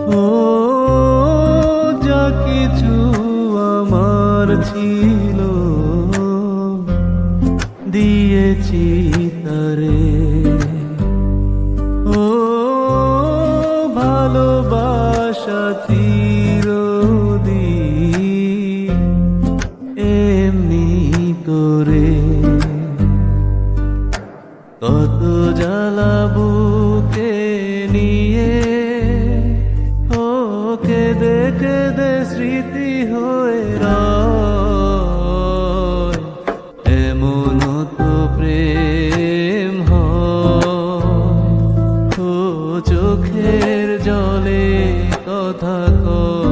ও যা কিছু আমার ছিল দিয়েছি তারে। ও ভালোবাসা চিরদিন এমনি করে। কত জ্বালা বুকে নিয়ে ওকে দেখে দে স্মৃতি হয়ে রয়। এমন তো প্রেম হয়, ও চোখের জলে কথা কয়।